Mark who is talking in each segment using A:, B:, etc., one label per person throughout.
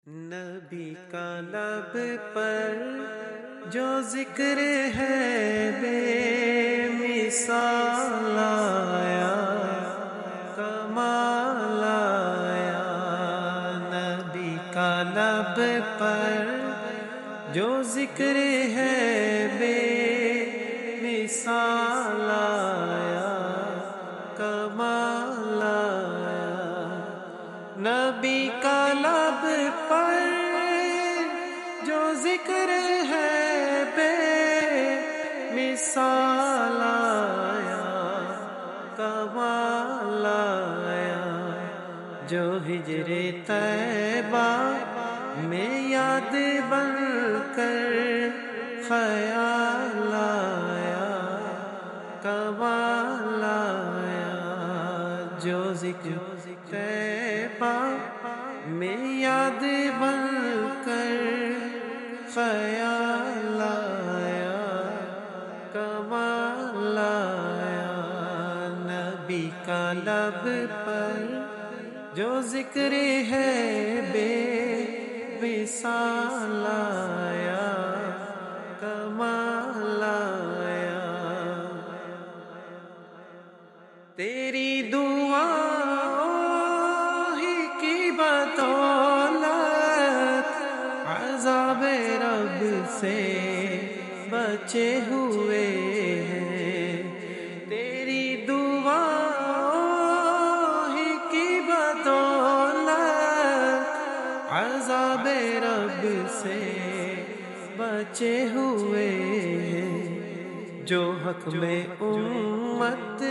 A: نبی کا لب پر جو ذکر ہے بے مثال آیا، کمال آیا۔ نبی کا لب پر جو ذکر ہے بے مثال آیا، کمال آیا۔ نبی کا لب پر جو ذکر ہے بے مثال آیا، کمال آیا۔ جو ہجر طیبہ میں یاد بن کر خیال آیا، کمال آیا۔ جو ذکر طیبہ میں یاد بن کر خیال آیا، کمال آیا۔ نبی کا لب پر جو ذکر ہے بے مثال آیا، کمال آیا۔ تیری دعاؤں ہی کی بدولت عذاب رب سے بچے ہوئے ہیں۔ تیری دعاؤں ہی کی بدولت عذاب رب سے بچے ہوئے ہیں۔ جو حق میں امت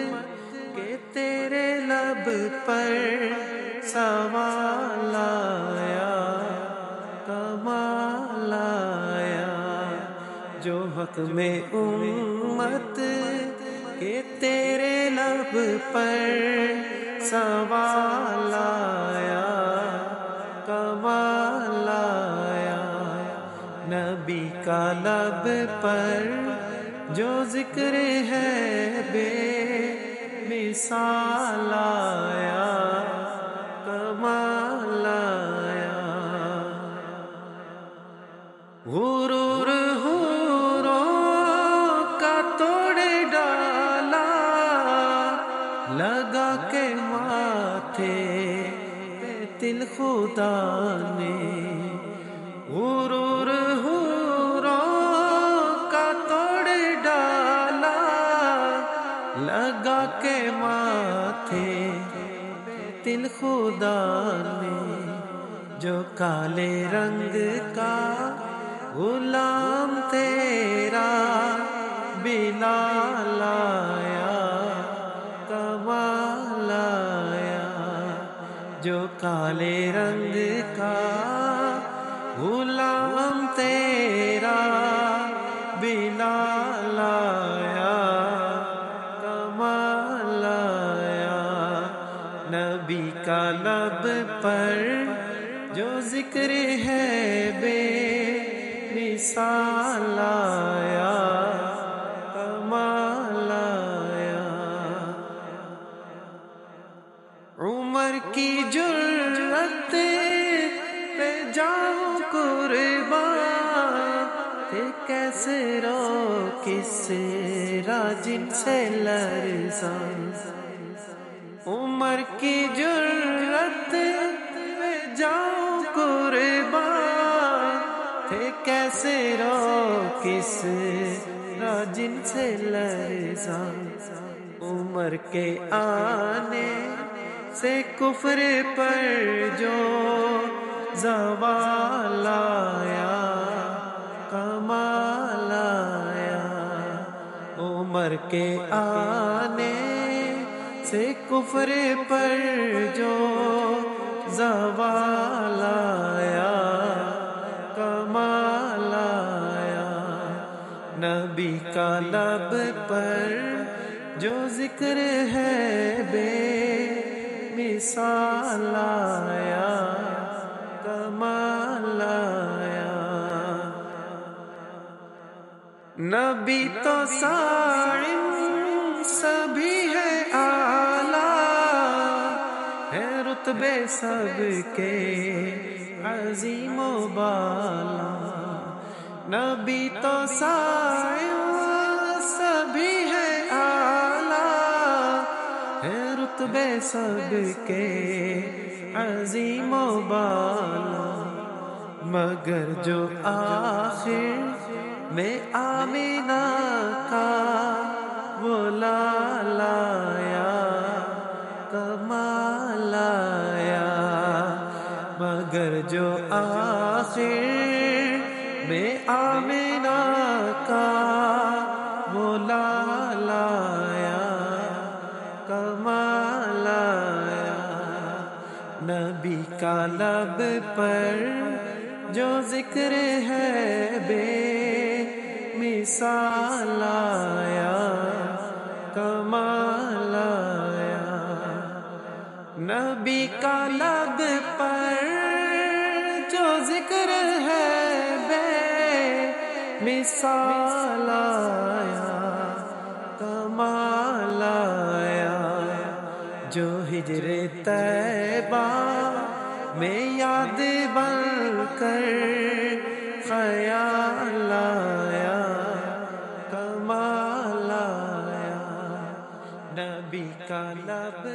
A: کہ تیرے لب پر سوال آیا، کمال آیا۔ جو حق میں امت کہ تیرے لب پر سوال آیا، کمال آیا۔ نبی کا لب پر جو ذکر ہے بے مثال آیا، کمال آیا۔ غرور حوروں کا توڑ ڈالا، لگا کے ماتھے پہ تل خدا نے۔ غرور حوروں کا توڑ ڈالا، لگا کے ماتھے پہ تل خدا نے۔ جو کالے رنگ کا غلام تیرا بلال آیا، کمال آیا۔ جو کالے رنگ کا غلام تیرا بلال آیا، کمال آیا۔ نبی کا لب پر جو ذکر ہے بے مثال آیا، کمال آیا۔ عمر کی جرأت پہ جاؤں قربان، تھے کیسے رو کس راجن سے لرزاں۔ عمر کی جرأت پہ جاؤں قربان، تھے کیسے رو کس راجن سے لرزاں۔ عمر کے آنے سے کفر پر جو زوال آیا، کمال آیا۔ عمر کے آنے سے کفر پر جو زوال آیا، کمال آیا۔ نبی کا لب پر جو ذکر ہے بے مثال آیا، کمال آیا۔ نبی تو صائم سبھی ہے اعلیٰ، ہے رتبے سب کے عظیم و بالا، نبی تو سایہ سبھی ہے اعلیٰ، ہے رتبے سب کے عظیم و بالا، مگر جو آخر میں آمینہ کا وہ لالا یا کمال آیا، مگر جو آخر میں آمینہ کا وہ لالا یا کمال آیا، نبی کا لب پر جو ذکر ہے بے مثال آیا کمال آیا، نبی کا لب پر جو ذکر ہے بے مثال آیا کمال آیا، جو ہجر طیبہ میں یاد بن کر خیال آیا کمال آیا، نبی کا لب